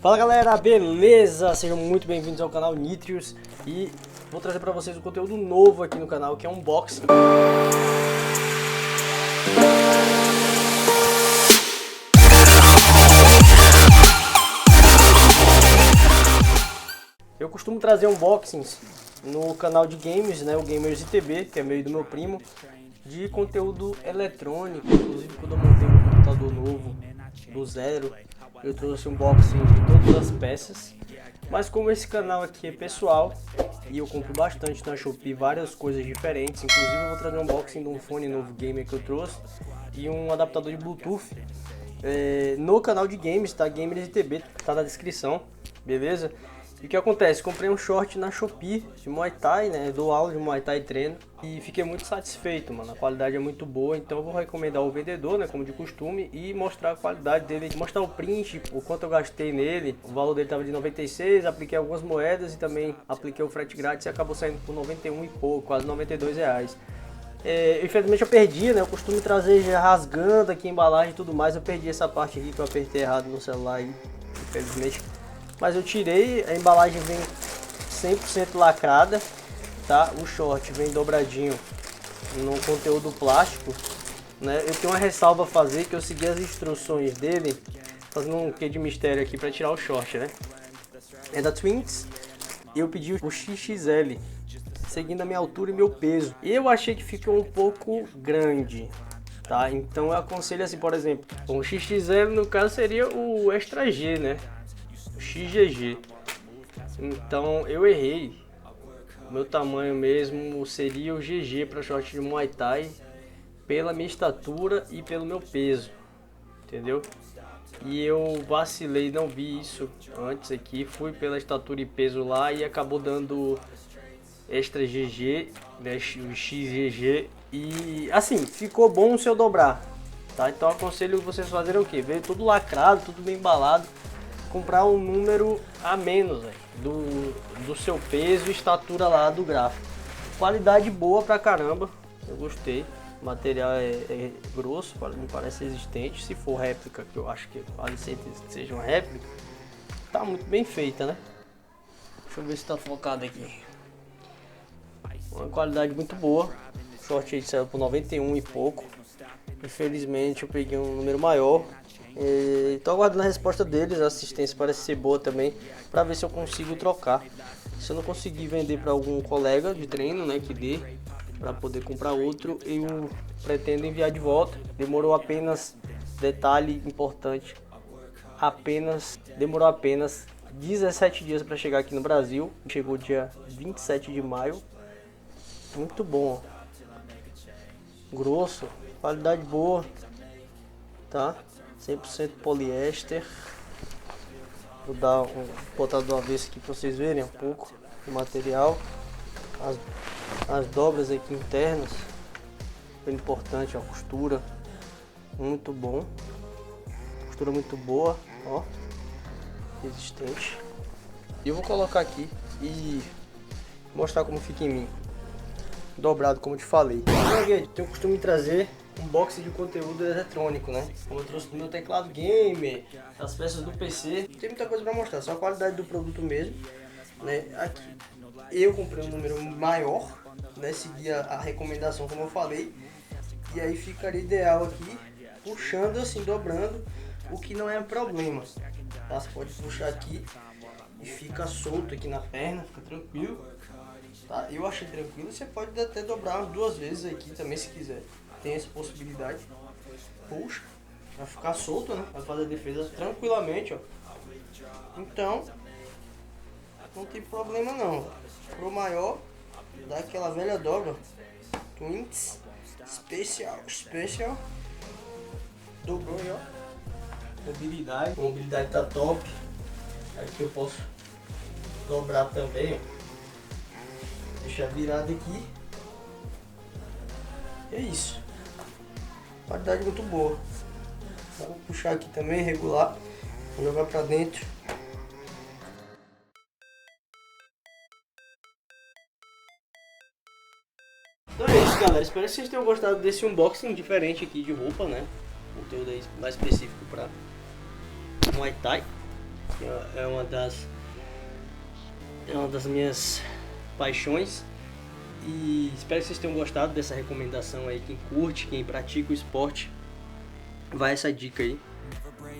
Fala galera, beleza? Sejam muito bem-vindos ao canal Nitrius e vou trazer para vocês um conteúdo novo aqui no canal, que é um unboxing. Eu costumo trazer unboxings no canal de games, né, o Gamers ITB, que é meio do meu primo, de conteúdo eletrônico. Inclusive quando eu montei um computador novo do zero, eu trouxe um unboxing de todas as peças. Mas como esse canal aqui é pessoal e eu compro bastante na Shopee várias coisas diferentes, inclusive eu vou trazer um unboxing de um fone novo gamer que eu trouxe e um adaptador de Bluetooth no canal de games, tá? Gamers ITB, tá na descrição, beleza? E o que acontece? Comprei um short na Shopee de Muay Thai, né? Dou aula de Muay Thai e treino. E fiquei muito satisfeito, mano. A qualidade é muito boa, então eu vou recomendar o vendedor, né? Como de costume, e mostrar a qualidade dele. Mostrar o print, o quanto eu gastei nele. O valor dele estava de 96, apliquei algumas moedas e também apliquei o frete grátis e acabou saindo por 91 e pouco, quase 92 reais. Infelizmente eu perdi, né? Eu costumo trazer já rasgando aqui a embalagem e tudo mais. Eu perdi essa parte aqui que eu apertei errado no celular aí, infelizmente. Mas eu tirei, a embalagem vem 100% lacrada, tá? O short vem dobradinho no conteúdo plástico, né? Eu tenho uma ressalva a fazer, que eu segui as instruções dele, fazendo um quê de mistério aqui para tirar o short, né? É da Twinks, eu pedi o XXL, seguindo a minha altura e meu peso. E eu achei que ficou um pouco grande, tá? Então eu aconselho assim, por exemplo, o XXL no caso seria o Extra G, né? XGG. Então eu errei. Meu tamanho mesmo seria o GG para short de Muay Thai, pela minha estatura e pelo meu peso, entendeu? E eu vacilei, não vi isso antes aqui, fui pela estatura e peso lá e acabou dando Extra GG, né, o XGG, e assim, ficou bom se eu dobrar, tá? Então aconselho vocês fazerem o que? Veio tudo lacrado, tudo bem embalado, comprar um número a menos, véio, do seu peso e estatura lá do gráfico. Qualidade boa pra caramba, eu gostei. O material é grosso, me parece resistente. Se for réplica, que eu acho que é quase certeza que seja uma réplica, tá muito bem feita, né? Deixa eu ver se tá focado aqui. Uma qualidade muito boa. O short aí saiu por 91 e pouco. Infelizmente eu peguei um número maior. Estou aguardando a resposta deles. A assistência parece ser boa também, para ver se eu consigo trocar. Se eu não conseguir vender para algum colega de treino, né, que dê para poder comprar outro, eu pretendo enviar de volta. Demorou apenas, detalhe importante, demorou apenas 17 dias para chegar aqui no Brasil. Chegou dia 27 de maio. Muito bom, grosso, qualidade boa, tá? 100% poliéster. Vou botar de uma vez aqui para vocês verem um pouco do material. As dobras aqui internas, bem importante, a costura muito bom, costura muito boa, ó, resistente. E eu vou colocar aqui e mostrar como fica em mim, dobrado como eu te falei. Eu tenho o costume de trazer um box de conteúdo eletrônico, né? Como eu trouxe do meu teclado gamer, as peças do PC, não tem muita coisa para mostrar, só a qualidade do produto mesmo, né? Aqui eu comprei um número maior, né? Segui a recomendação como eu falei, e aí ficaria ideal aqui, puxando assim, dobrando, o que não é problema, tá? Você pode puxar aqui e fica solto aqui na perna, fica tranquilo, tá? Eu achei tranquilo. Você pode até dobrar duas vezes aqui também se quiser. Tem essa possibilidade. Puxa, vai ficar solto, né? Vai fazer a defesa tranquilamente, ó. Então, não tem problema não. Pro maior, dá aquela velha dobra. Twinks Special. Dobrou aí, ó. Mobilidade tá top. Aqui eu posso dobrar também, ó. Deixar virado aqui. É isso. Qualidade muito boa. Vou puxar aqui também, regular. Vou jogar pra dentro. Então é isso, galera. Espero que vocês tenham gostado desse unboxing diferente aqui de roupa, né? Conteúdo aí mais específico pra Muay Thai. é uma das minhas paixões. E espero que vocês tenham gostado dessa recomendação aí. Quem curte, quem pratica o esporte, vai essa dica aí.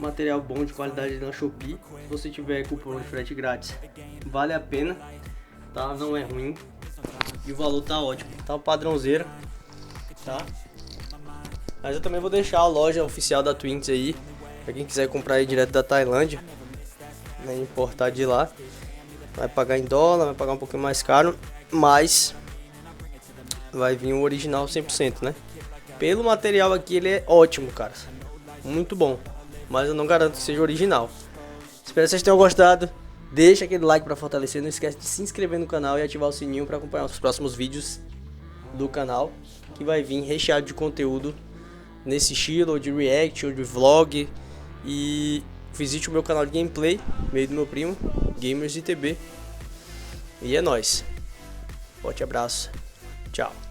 Material bom, de qualidade na Shopee. Se você tiver cupom de frete grátis, vale a pena, tá? Não é ruim. E o valor tá ótimo, tá padrãozeiro, tá? Mas eu também vou deixar a loja oficial da Twinks aí, pra quem quiser comprar aí direto da Tailândia, né, importar de lá. Vai pagar em dólar, vai pagar um pouquinho mais caro, mas vai vir o original 100%, né? Pelo material aqui ele é ótimo, cara, muito bom, mas eu não garanto que seja original. Espero que vocês tenham gostado. Deixa aquele like para fortalecer, não esquece de se inscrever no canal e ativar o sininho para acompanhar os próximos vídeos do canal, que vai vir recheado de conteúdo nesse estilo, ou de react, ou de vlog. E visite o meu canal de gameplay, meio do meu primo, Gamers ITB. E é nóis. Forte abraço. Tchau.